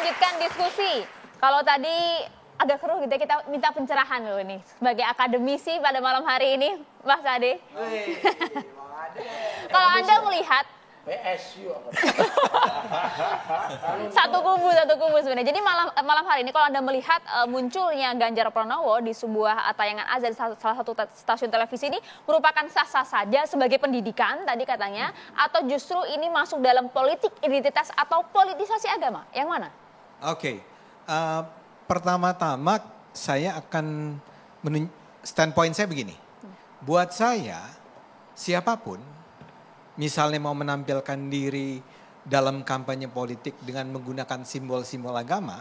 melanjutkan diskusi. Kalau tadi agak keruh gitu ya, kita minta pencerahan loh ini. Sebagai akademisi pada malam hari ini, Mas Ade. Kalau Anda melihat PSU satu kubu sebenarnya. Jadi malam hari ini kalau Anda melihat munculnya Ganjar Pranowo di sebuah tayangan azan salah satu stasiun televisi ini merupakan sah-sah saja sebagai pendidikan tadi katanya, atau justru ini masuk dalam politik identitas atau politisasi agama? Yang mana? Oke. Pertama-tama saya akan standpoint saya begini. Buat saya siapapun misalnya mau menampilkan diri dalam kampanye politik dengan menggunakan simbol-simbol agama,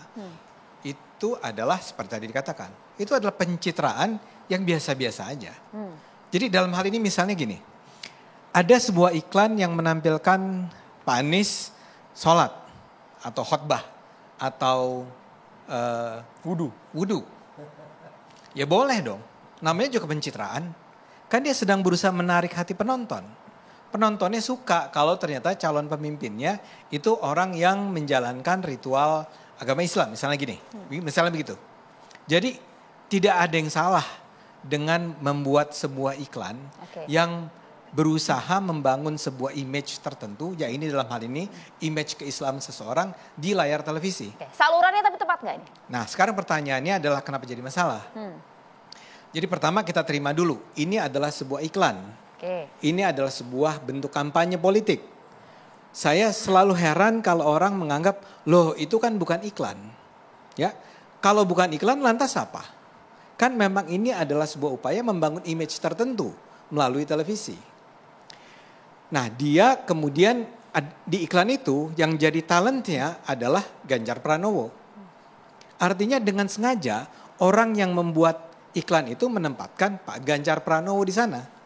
itu adalah seperti tadi dikatakan, itu adalah pencitraan yang biasa-biasa aja. Jadi dalam hal ini misalnya gini, ada sebuah iklan yang menampilkan Pak Anies sholat atau khotbah atau wudu. Ya boleh dong, namanya juga pencitraan. Kan dia sedang berusaha menarik hati penonton. Penontonnya suka kalau ternyata calon pemimpinnya itu orang yang menjalankan ritual agama Islam. Misalnya gini, misalnya begitu. Jadi tidak ada yang salah dengan membuat sebuah iklan yang berusaha membangun sebuah image tertentu. Ya ini dalam hal ini image keislaman seseorang di layar televisi. Salurannya tapi tepat nggak ini? Nah sekarang pertanyaannya adalah kenapa jadi masalah? Jadi pertama kita terima dulu, ini adalah sebuah iklan. Ini adalah sebuah bentuk kampanye politik. Saya selalu heran kalau orang menganggap, loh itu kan bukan iklan. Ya, kalau bukan iklan lantas apa? Kan memang ini adalah sebuah upaya membangun image tertentu melalui televisi. Nah dia kemudian di iklan itu yang jadi talentnya adalah Ganjar Pranowo. Artinya dengan sengaja orang yang membuat iklan itu menempatkan Pak Ganjar Pranowo di sana.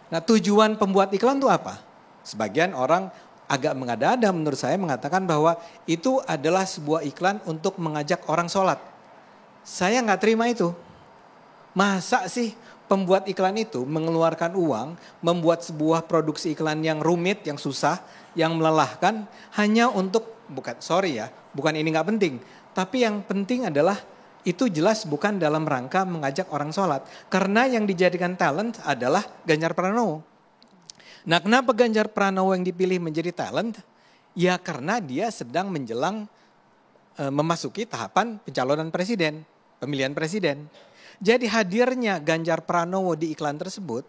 Nah tujuan pembuat iklan itu apa? Sebagian orang agak mengada-ada menurut saya mengatakan bahwa itu adalah sebuah iklan untuk mengajak orang sholat. Saya nggak terima itu. Masa sih pembuat iklan itu mengeluarkan uang, membuat sebuah produksi iklan yang rumit, yang susah, yang melelahkan hanya untuk, bukan ini nggak penting. Tapi yang penting adalah itu jelas bukan dalam rangka mengajak orang sholat. Karena yang dijadikan talent adalah Ganjar Pranowo. Nah kenapa Ganjar Pranowo yang dipilih menjadi talent? Ya karena dia sedang menjelang memasuki tahapan pencalonan presiden, pemilihan presiden. Jadi hadirnya Ganjar Pranowo di iklan tersebut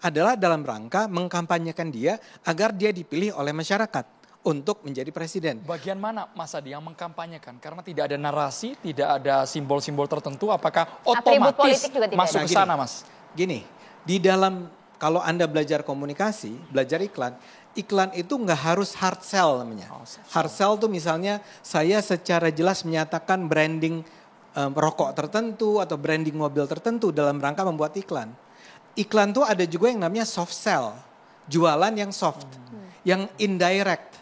adalah dalam rangka mengkampanyekan dia agar dia dipilih oleh masyarakat untuk menjadi presiden. Bagian mana Mas Adi yang mengkampanyekan? Karena tidak ada narasi, tidak ada simbol-simbol tertentu, apakah otomatis masuk ke sana Mas? Gini, di dalam kalau Anda belajar komunikasi, belajar iklan, iklan itu nggak harus hard sell namanya. Hard sell tuh misalnya saya secara jelas menyatakan branding rokok tertentu atau branding mobil tertentu dalam rangka membuat iklan. Iklan tuh ada juga yang namanya soft sell, jualan yang soft, yang indirect.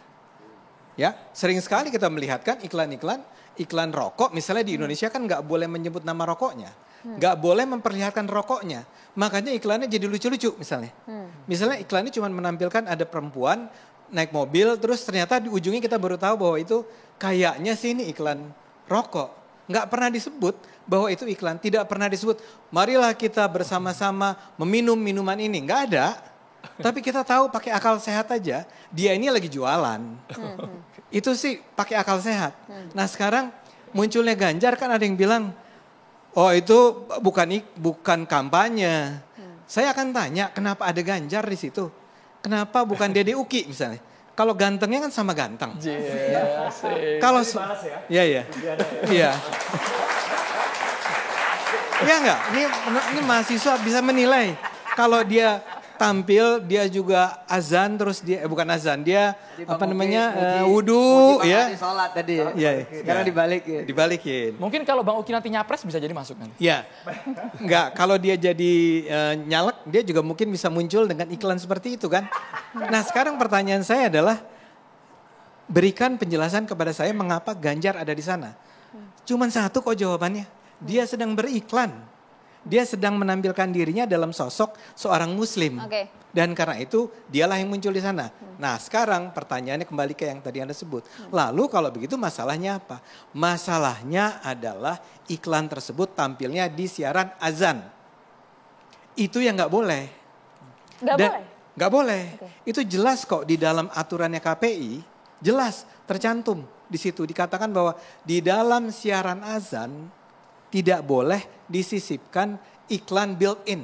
Ya, sering sekali kita melihatkan iklan rokok, misalnya di Indonesia kan nggak boleh menyebut nama rokoknya, nggak boleh memperlihatkan rokoknya, makanya iklannya jadi lucu-lucu misalnya. Misalnya iklannya cuma menampilkan ada perempuan naik mobil, terus ternyata di ujungnya kita baru tahu bahwa itu kayaknya sih ini iklan rokok, nggak pernah disebut bahwa itu iklan, tidak pernah disebut. Marilah kita bersama-sama meminum minuman ini, nggak ada. Tapi kita tahu pakai akal sehat aja, dia ini lagi jualan. Itu sih pakai akal sehat. Nah sekarang munculnya Ganjar kan ada yang bilang, oh itu bukan kampanye. Saya akan tanya kenapa ada Ganjar di situ? Kenapa bukan Dede Uki misalnya? Kalau gantengnya kan sama ganteng. Kalau iya. Ya enggak, ini mahasiswa bisa menilai. Kalau dia tampil, dia juga azan, terus dia bukan azan, dia wudu ya. Sholat tadi ya. Sekarang dibalikin. Mungkin kalau Bang Uki nanti nyapres bisa jadi masuk nanti. Ya, enggak. Kalau dia jadi nyalek, dia juga mungkin bisa muncul dengan iklan seperti itu kan. Nah sekarang pertanyaan saya adalah, berikan penjelasan kepada saya mengapa Ganjar ada di sana. Cuman satu kok jawabannya, dia sedang beriklan. Dia sedang menampilkan dirinya dalam sosok seorang muslim. Dan karena itu dialah yang muncul di sana. Nah sekarang pertanyaannya kembali ke yang tadi Anda sebut. Lalu kalau begitu masalahnya apa? Masalahnya adalah iklan tersebut tampilnya di siaran azan. Itu yang nggak boleh. Nggak boleh. Itu jelas kok di dalam aturannya KPI, jelas tercantum di situ. Dikatakan bahwa di dalam siaran azan tidak boleh disisipkan iklan built-in.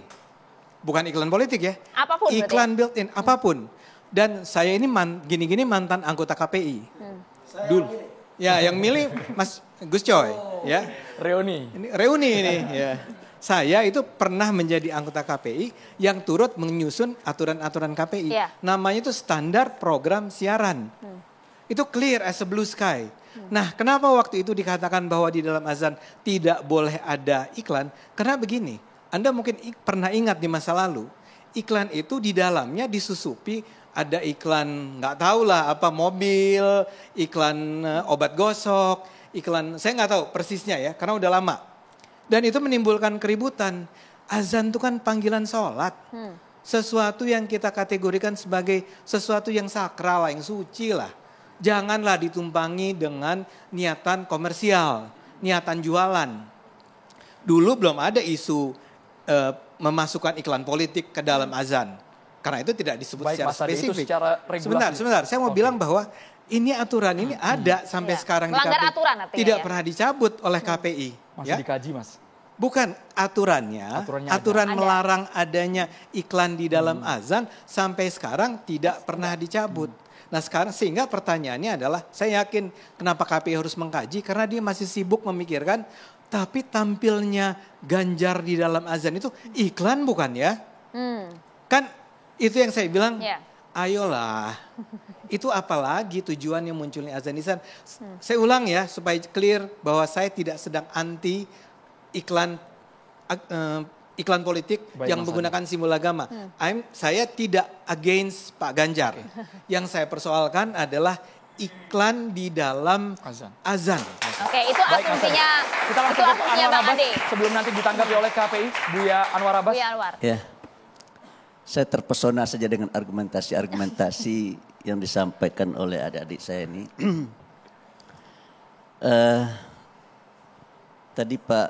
Bukan iklan politik ya. Apapun iklan built-in, apapun. Dan saya ini gini-gini mantan anggota KPI. Dulu. Ya, yang milih Mas Gus Coy. Ya. Reuni ini. Ya. Saya itu pernah menjadi anggota KPI yang turut menyusun aturan-aturan KPI. Namanya itu standar program siaran. Itu clear as a blue sky. Nah, kenapa waktu itu dikatakan bahwa di dalam azan tidak boleh ada iklan? Karena begini. Anda mungkin pernah ingat di masa lalu, iklan itu di dalamnya disusupi ada iklan nggak tahu lah apa mobil, iklan obat gosok, iklan saya nggak tahu persisnya ya karena udah lama. Dan itu menimbulkan keributan. Azan itu kan panggilan sholat, sesuatu yang kita kategorikan sebagai sesuatu yang sakral, yang suci lah. Janganlah ditumpangi dengan niatan komersial, niatan jualan. Dulu belum ada isu memasukkan iklan politik ke dalam azan. Karena itu tidak disebut secara spesifik. Sebentar. Saya mau bilang bahwa ini aturan ini ada sampai sekarang di KPI. Tidak pernah dicabut oleh KPI. Masih dikaji, Mas. Bukan aturan melarang adanya iklan di dalam azan sampai sekarang tidak pernah dicabut. Nah sekarang sehingga pertanyaannya adalah saya yakin kenapa KPI harus mengkaji karena dia masih sibuk memikirkan tapi tampilnya Ganjar di dalam azan itu iklan bukan ya? Kan itu yang saya bilang, ayolah. Itu apalagi tujuannya munculnya azan di sana. Saya ulang ya supaya clear bahwa saya tidak sedang anti iklan politik yang menggunakan simbol agama. Saya tidak against Pak Ganjar. Yang saya persoalkan adalah iklan di dalam azan. Oke, itu asumsinya. Kita langsung ke Anwar Abbas sebelum nanti ditanggapi oleh KPI, Buya Anwar Abbas. Ya, saya terpesona saja dengan argumentasi yang disampaikan oleh adik-adik saya ini. Tadi Pak,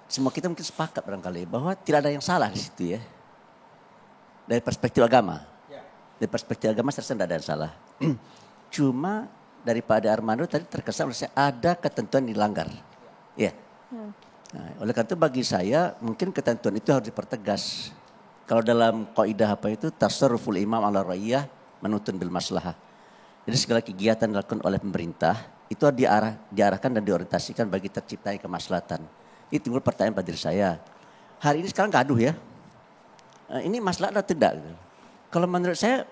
semua kita mungkin sepakat barangkali bahwa tidak ada yang salah di situ ya. Dari perspektif agama. Dari perspektif agama saya tidak ada yang salah. Cuma daripada Armando tadi terkesan ada ketentuan dilanggar. Ya. Nah, oleh karena itu bagi saya mungkin ketentuan itu harus dipertegas. Kalau dalam kaidah apa itu tasarruful imam ala ra'iyah manutun bil maslahah. Jadi segala kegiatan dilakukan oleh pemerintah itu diarahkan dan diorientasikan bagi terciptanya kemaslahatan. Itu timbul pertanyaan pada diri saya. Hari ini sekarang gaduh ya. Ini maslahat atau tidak? Kalau menurut saya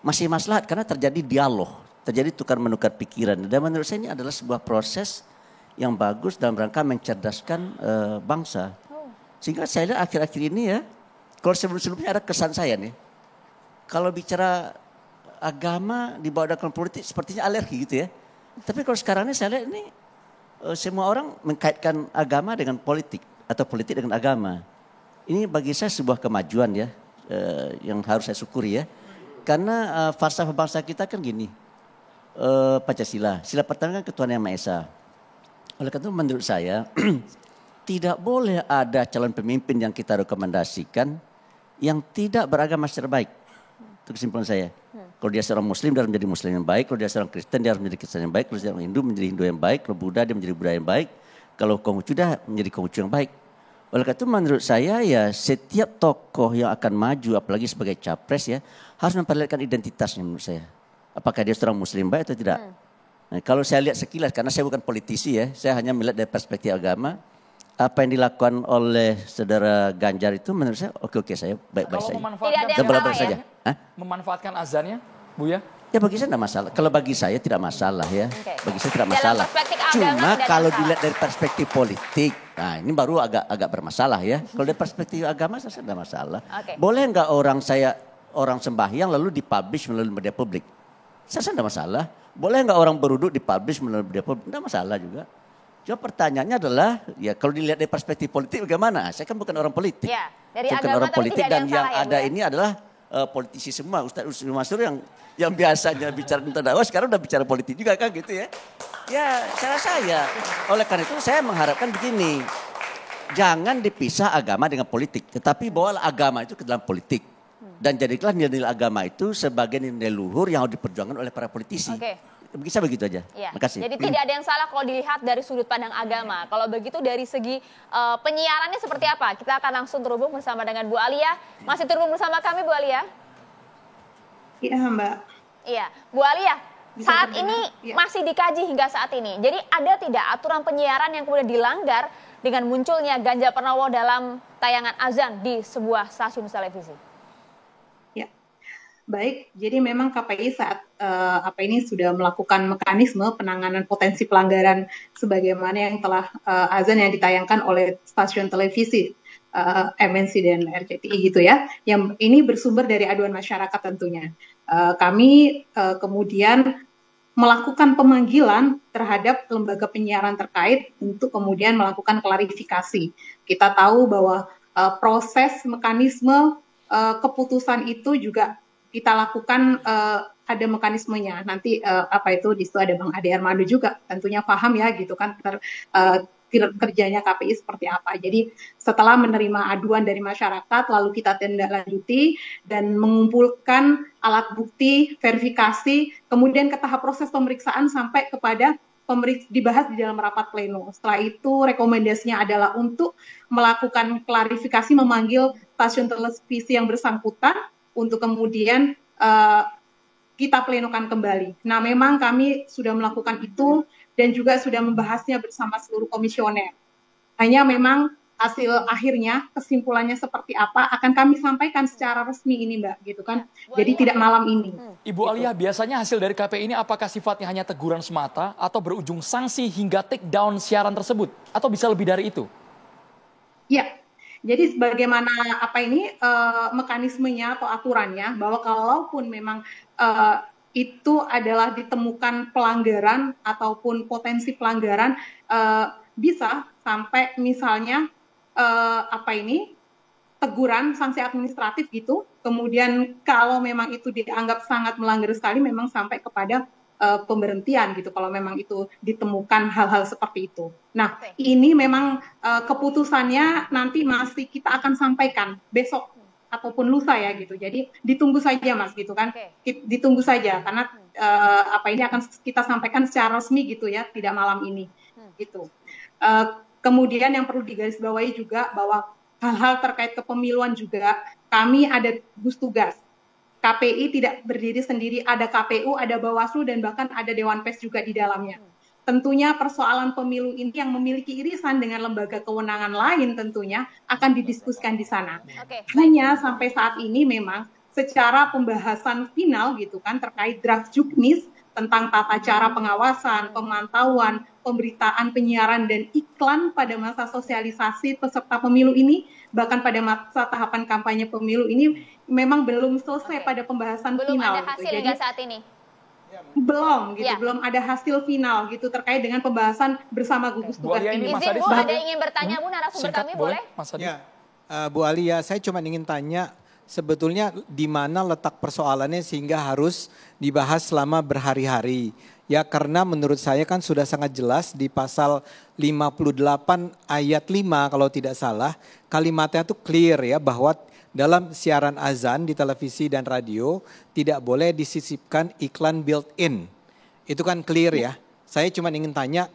masih maslahat karena terjadi dialog. Terjadi tukar menukar pikiran. Dan menurut saya ini adalah sebuah proses yang bagus dalam rangka mencerdaskan bangsa. Sehingga saya lihat akhir-akhir ini ya, kalau sebelum-sebelumnya ada kesan saya nih. Kalau bicara agama dibawa dalam politik sepertinya alergi gitu ya. Tapi kalau sekarang ini saya lihat ini semua orang mengkaitkan agama dengan politik. Atau politik dengan agama. Ini bagi saya sebuah kemajuan ya. Yang harus saya syukuri ya. Karena falsafah bangsa kita kan gini. Pancasila. Sila pertama kan ketuhanan yang Maha Esa. Oleh karena itu menurut saya tidak boleh ada calon pemimpin yang kita rekomendasikan yang tidak beragama secara baik. Itu kesimpulan saya. Kalau dia seorang Muslim, dia harus menjadi Muslim yang baik. Kalau dia seorang Kristen, dia harus menjadi Kristen yang baik. Kalau dia seorang Hindu, menjadi Hindu yang baik. Kalau Buddha, dia menjadi Buddha yang baik. Kalau Konghucu, dia menjadi Konghucu yang baik. Oleh karena itu menurut saya ya setiap tokoh yang akan maju, apalagi sebagai capres ya, harus memperlihatkan identitasnya menurut saya. Apakah dia seorang Muslim baik atau tidak? Nah, kalau saya lihat sekilas, karena saya bukan politisi ya, saya hanya melihat dari perspektif agama. Apa yang dilakukan oleh saudara Ganjar itu menurut saya oke-oke saya, baik-baik saja. Memanfaatkan saja. Memanfaatkan azannya, Buya? Ya bagi saya tidak masalah. Kalau bagi saya tidak masalah ya. Bagi saya tidak masalah. Cuma kalau dilihat dari perspektif politik, nah ini baru agak bermasalah ya. Kalau dari perspektif agama saya tidak masalah. Boleh nggak orang sembahyang lalu dipublish melalui media publik? Saya tidak masalah. Boleh nggak orang beruduk dipublish melalui media publik? Tidak masalah juga. Cuma pertanyaannya adalah, ya kalau dilihat dari perspektif politik bagaimana? Saya kan bukan orang politik. Ya, dari saya bukan agama orang politik dan yang ya, ada ini adalah politisi semua. Ustaz Usni Mansur yang biasanya bicara tentang dakwah sekarang udah bicara politik juga kan gitu ya. Ya, saya rasa ya. Oleh karena itu saya mengharapkan begini. Jangan dipisah agama dengan politik, tetapi bawalah agama itu ke dalam politik. Dan jadikanlah nilai-nilai agama itu sebagai nilai luhur yang harus diperjuangkan oleh para politisi. Bisa begitu aja. Ya. Makasih. Jadi tidak ada yang salah kalau dilihat dari sudut pandang agama. Kalau begitu dari segi penyiarannya seperti apa? Kita akan langsung terhubung bersama dengan Bu Alia. Masih terhubung bersama kami, Bu Alia? Iya, Mbak. Iya, Bu Alia. Saat ini masih dikaji hingga saat ini. Jadi ada tidak aturan penyiaran yang kemudian dilanggar dengan munculnya Ganjar Pranowo dalam tayangan azan di sebuah stasiun televisi? Baik, jadi memang KPI saat ini sudah melakukan mekanisme penanganan potensi pelanggaran sebagaimana yang telah azan yang ditayangkan oleh stasiun televisi MNC dan RCTI gitu ya. Yang ini bersumber dari aduan masyarakat tentunya. Kami kemudian melakukan pemanggilan terhadap lembaga penyiaran terkait untuk kemudian melakukan klarifikasi. Kita tahu bahwa proses mekanisme keputusan itu juga kita lakukan ada mekanismenya. Nanti di situ ada Bang Ade Armando juga tentunya paham ya gitu kan kerjanya KPI seperti apa. Jadi setelah menerima aduan dari masyarakat lalu kita tindak lanjuti dan mengumpulkan alat bukti, verifikasi, kemudian ke tahap proses pemeriksaan sampai kepada dibahas di dalam rapat pleno. Setelah itu rekomendasinya adalah untuk melakukan klarifikasi, memanggil stasiun televisi yang bersangkutan untuk kemudian kita plenokan kembali. Nah, memang kami sudah melakukan itu dan juga sudah membahasnya bersama seluruh komisioner. Hanya memang hasil akhirnya, kesimpulannya seperti apa, akan kami sampaikan secara resmi ini, Mbak, gitu kan. Jadi tidak malam ini. Ibu Alia, biasanya hasil dari KPI ini apakah sifatnya hanya teguran semata atau berujung sanksi hingga take down siaran tersebut? Atau bisa lebih dari itu? Ya. Jadi sebagaimana mekanismenya atau aturannya bahwa kalaupun memang itu adalah ditemukan pelanggaran ataupun potensi pelanggaran bisa sampai misalnya teguran sanksi administratif gitu. Kemudian kalau memang itu dianggap sangat melanggar sekali memang sampai kepada pemberhentian gitu kalau memang itu ditemukan hal-hal seperti itu. Nah, ini memang keputusannya nanti masih kita akan sampaikan besok ataupun lusa ya gitu. Jadi ditunggu saja Mas gitu kan. Ditunggu saja karena ini akan kita sampaikan secara resmi gitu ya, tidak malam ini gitu. Kemudian yang perlu digarisbawahi juga bahwa hal-hal terkait kepemiluan juga kami ada gugus tugas. KPI tidak berdiri sendiri, ada KPU, ada Bawaslu, dan bahkan ada Dewan Pers juga di dalamnya. Tentunya persoalan pemilu ini yang memiliki irisan dengan lembaga kewenangan lain tentunya akan didiskusikan di sana. Hanya sampai saat ini memang secara pembahasan final gitu kan terkait draft juknis tentang tata cara pengawasan, pemantauan, pemberitaan, penyiaran, dan iklan pada masa sosialisasi peserta pemilu ini, bahkan pada masa tahapan kampanye pemilu ini memang belum selesai pada pembahasan belum final. Belum ada hasil hingga saat ini? Belum, gitu. Belum ada hasil final gitu terkait dengan pembahasan bersama gugus tugas ini. Izin Bu, ada yang ingin bertanya Bu, narasumber kami boleh? Ya, Bu Alia, saya cuma ingin tanya sebetulnya di mana letak persoalannya sehingga harus dibahas selama berhari-hari. Ya karena menurut saya kan sudah sangat jelas di pasal 58 ayat 5 kalau tidak salah. Kalimatnya itu clear ya bahwa dalam siaran azan di televisi dan radio tidak boleh disisipkan iklan built-in. Itu kan clear ya. Saya cuma ingin tanya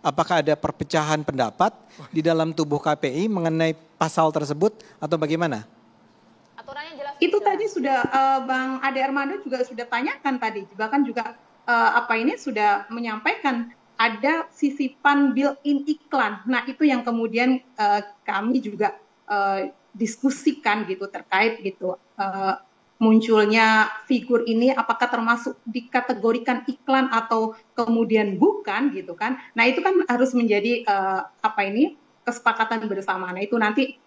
apakah ada perpecahan pendapat di dalam tubuh KPI mengenai pasal tersebut atau bagaimana? Itu tadi sudah Bang Ade Armando juga sudah tanyakan tadi, bahkan juga sudah menyampaikan ada sisipan built-in iklan. Nah itu yang kemudian kami juga diskusikan gitu terkait gitu munculnya figur ini apakah termasuk dikategorikan iklan atau kemudian bukan gitu kan. Nah itu kan harus menjadi kesepakatan bersama. Nah itu nanti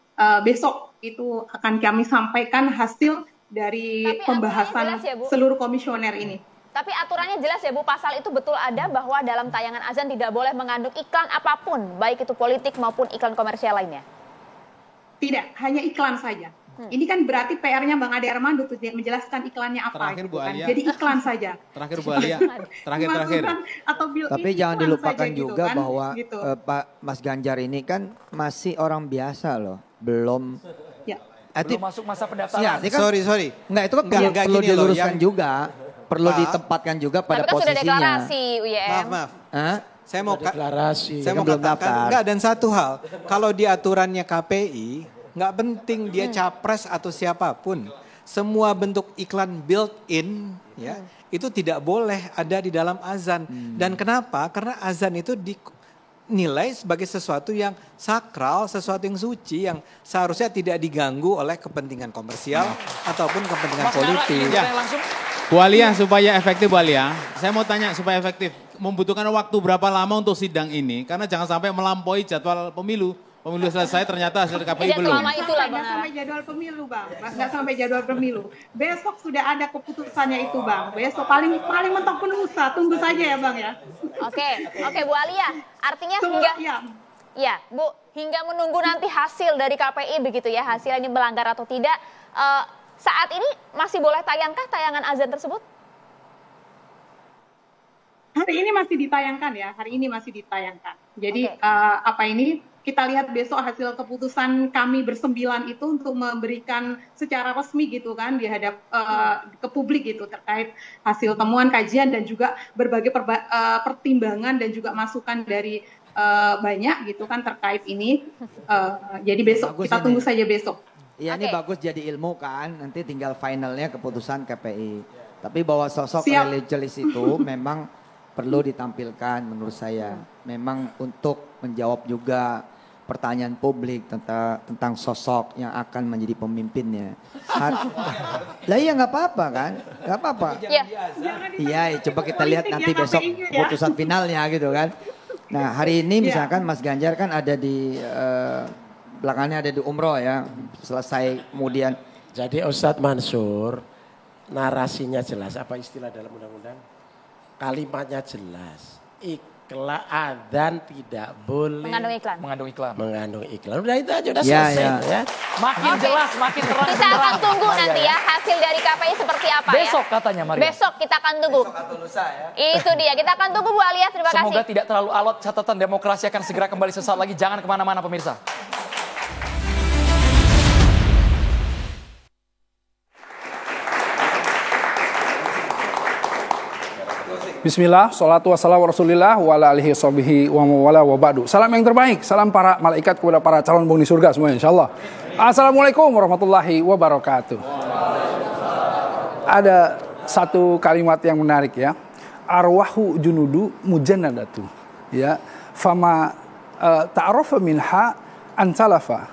besok itu akan kami sampaikan hasil dari pembahasan seluruh komisioner ini. Tapi aturannya jelas ya Bu, pasal itu betul ada bahwa dalam tayangan azan tidak boleh mengandung iklan apapun, baik itu politik maupun iklan komersial lainnya. Tidak, hanya iklan saja. Ini kan berarti PR-nya Bang Ade Armando tuh menjelaskan iklannya apa. Terakhir Bu Alia. Jadi iklan saja. Terakhir Bu Alia. Terakhir. Tapi jangan dilupakan saja, juga gitu kan? bahwa gitu. Pak Mas Ganjar ini kan masih orang biasa loh, belum. Ya. Belum masuk masa pendaftaran. Ya, kan, sorry. Enggak, itu kan perlu diluruskan juga. Perlu ditempatkan juga pada tapi kan posisinya. Sudah deklarasi UIM. Maaf. Hah? Saya mau deklarasi. Saya mau katakan enggak, dan satu hal, kalau di aturannya KPI nggak penting dia capres atau siapapun, semua bentuk iklan built-in ya itu tidak boleh ada di dalam azan. Dan kenapa? Karena azan itu dinilai sebagai sesuatu yang sakral, sesuatu yang suci yang seharusnya tidak diganggu oleh kepentingan komersial ataupun kepentingan politik. Bu Alia, supaya efektif Bu Alia, saya mau tanya supaya efektif, membutuhkan waktu berapa lama untuk sidang ini? Karena jangan sampai melampaui jadwal pemilu. Pemilu selesai ternyata hasil KPI belum. Nggak sampai jadwal pemilu Bang, nggak sampai jadwal pemilu. Besok sudah ada keputusannya itu Bang. Besok paling mentok pun lusa, tunggu saja ya Bang ya. Oke Bu Alia, artinya hingga menunggu nanti hasil dari KPI begitu ya, hasil ini melanggar atau tidak. Saat ini masih boleh tayangkah tayangan azan tersebut? Hari ini masih ditayangkan ya, Jadi kita lihat besok hasil keputusan kami bersembilan itu untuk memberikan secara resmi gitu kan dihadap ke publik gitu terkait hasil temuan kajian dan juga berbagai pertimbangan dan juga masukan dari banyak gitu kan terkait ini. Jadi besok bagus kita tunggu saja besok. Iya ini bagus jadi ilmu kan, nanti tinggal finalnya keputusan KPI. Tapi bahwa sosok religius itu memang perlu ditampilkan menurut saya. Memang untuk menjawab juga pertanyaan publik tentang sosok yang akan menjadi pemimpinnya. Lah iya nggak apa-apa kan, nggak apa-apa. Iya, coba kita lihat nanti besok keputusan finalnya gitu kan. Nah hari ini misalkan Mas Ganjar kan ada di belakangnya ada di umroh ya, selesai kemudian. Jadi Ustadz Mansur narasinya jelas, apa istilah dalam undang-undang? Kalimatnya jelas. Iklan adzan tidak boleh mengandung iklan. Udah itu aja udah selesai ya. Makin jelas, makin terang. Kita akan tunggu nanti ya hasil dari KPI seperti apa besok katanya Maria. Besok kita akan tunggu. Besok atau lusa ya. Itu dia, kita akan tunggu Bu Alia, terima kasih. Semoga tidak terlalu alot, catatan demokrasi akan segera kembali sesaat lagi. Jangan kemana-mana pemirsa. Bismillah, salatu wassalamu rasulillah wa ala alihi sahbihi wa mawala wa ba'du. Salam yang terbaik, salam para malaikat kepada para calon penghuni surga semuanya insyaallah. Assalamualaikum warahmatullahi wabarakatuh. Ada satu kalimat yang menarik ya. Arwahu junudu mujannadatu. Ya, fama ta'arafa minha antalafa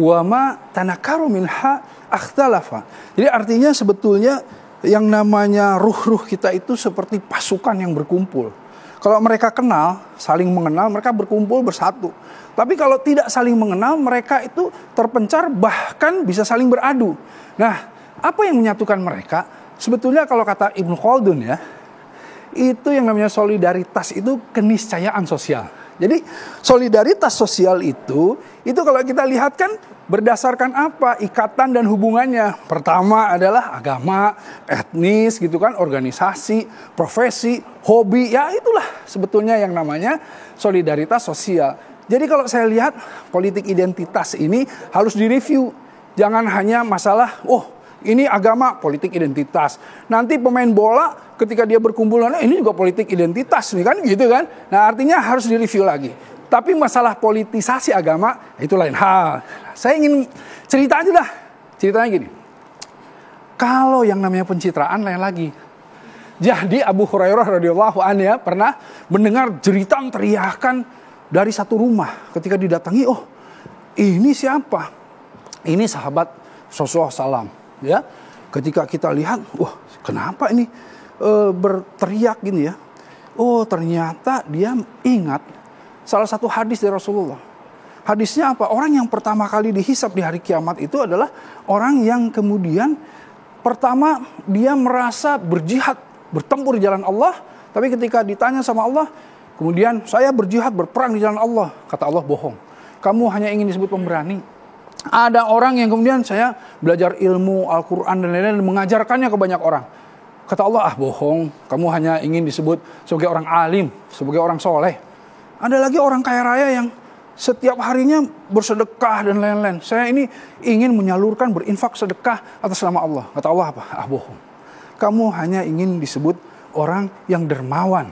wa ma tanakaru minha akhtalafa. Jadi artinya sebetulnya yang namanya ruh-ruh kita itu seperti pasukan yang berkumpul. Kalau mereka kenal, saling mengenal, mereka berkumpul bersatu. Tapi kalau tidak saling mengenal, mereka itu terpencar bahkan bisa saling beradu. Nah, apa yang menyatukan mereka? Sebetulnya kalau kata Ibnu Khaldun ya, itu yang namanya solidaritas itu keniscayaan sosial. Jadi solidaritas sosial itu kalau kita lihat kan berdasarkan apa? Ikatan dan hubungannya. Pertama adalah agama, etnis gitu kan, organisasi, profesi, hobi. Ya itulah sebetulnya yang namanya solidaritas sosial. Jadi kalau saya lihat politik identitas ini harus direview. Jangan hanya masalah, ini agama, politik identitas. Nanti pemain bola ketika dia berkumpul, ini juga politik identitas nih kan gitu kan. Nah artinya harus direview lagi. Tapi masalah politisasi agama itu lain hal. Saya ingin cerita aja dah. Ceritanya gini. Kalau yang namanya pencitraan lain lagi. Jadi Abu Hurairah radhiyallahu anhu ya pernah mendengar jeritan teriakan dari satu rumah. Ketika didatangi, ini siapa? Ini sahabat Rasulullah SAW. Ya, ketika kita lihat, kenapa ini berteriak gini ya? Ternyata dia ingat salah satu hadis dari Rasulullah. Hadisnya apa? Orang yang pertama kali dihisab di hari kiamat itu adalah orang yang kemudian pertama dia merasa berjihad bertempur di jalan Allah, tapi ketika ditanya sama Allah, kemudian saya berjihad, berperang di jalan Allah. Kata Allah, bohong. Kamu hanya ingin disebut pemberani. Ada orang yang kemudian saya belajar ilmu Al-Quran dan lain-lain, mengajarkannya ke banyak orang. Kata Allah, bohong. Kamu hanya ingin disebut sebagai orang alim, sebagai orang soleh. Ada lagi orang kaya raya yang setiap harinya bersedekah dan lain-lain. Saya ini ingin menyalurkan berinfak sedekah atas nama Allah. Kata Allah apa? Bohong. Kamu hanya ingin disebut orang yang dermawan.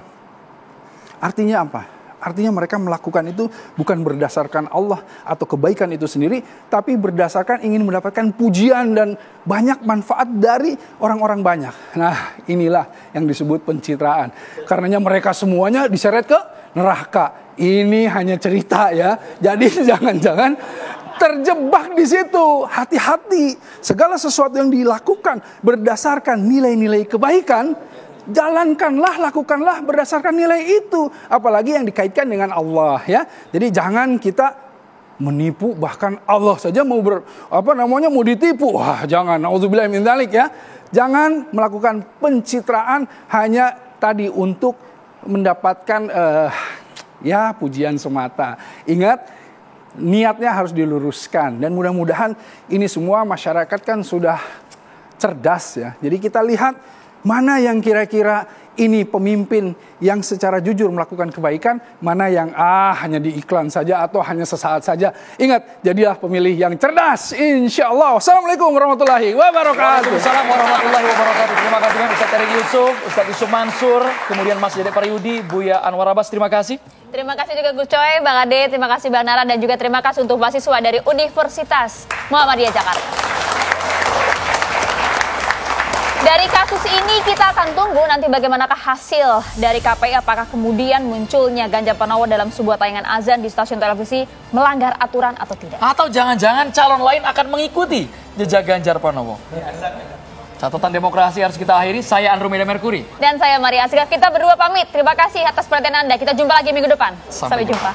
Artinya apa? Artinya mereka melakukan itu bukan berdasarkan Allah atau kebaikan itu sendiri, tapi berdasarkan ingin mendapatkan pujian dan banyak manfaat dari orang-orang banyak. Nah, inilah yang disebut pencitraan. Karenanya mereka semuanya diseret ke neraka. Ini hanya cerita ya. Jadi jangan-jangan terjebak di situ. Hati-hati. Segala sesuatu yang dilakukan berdasarkan nilai-nilai kebaikan, jalankanlah, lakukanlah berdasarkan nilai itu. Apalagi yang dikaitkan dengan Allah ya. Jadi jangan kita menipu, bahkan Allah saja mau mau ditipu. Wah, jangan. Nauzubillah min dzalik ya. Jangan melakukan pencitraan hanya tadi untuk mendapatkan pujian semata. Ingat, niatnya harus diluruskan. Dan mudah-mudahan ini semua masyarakat kan sudah cerdas ya. Jadi kita lihat mana yang kira-kira ini pemimpin yang secara jujur melakukan kebaikan, mana yang hanya di iklan saja atau hanya sesaat saja. Ingat, jadilah pemilih yang cerdas, insya Allah. Assalamualaikum warahmatullahi wabarakatuh. Waalaikumsalam warahmatullahi wabarakatuh. Terima kasih dengan Ustaz Erik Yusuf, Ustaz Yusuf Mansur, kemudian Mas Dede Pariyudi, Buya Anwar Abbas, terima kasih. Terima kasih juga Gus Coy, Bang Ade, terima kasih Bang Nara, dan juga terima kasih untuk mahasiswa dari Universitas Muhammadiyah Jakarta. Dari kasus ini kita akan tunggu nanti bagaimanakah hasil dari KPI, apakah kemudian munculnya Ganjar Pranowo dalam sebuah tayangan azan di stasiun televisi melanggar aturan atau tidak. Atau jangan-jangan calon lain akan mengikuti jejak Ganjar Pranowo. Catatan demokrasi harus kita akhiri. Saya Andromeda Mercury. Dan saya Maria Asgaf. Kita berdua pamit. Terima kasih atas perhatian Anda. Kita jumpa lagi minggu depan. Sampai jumpa.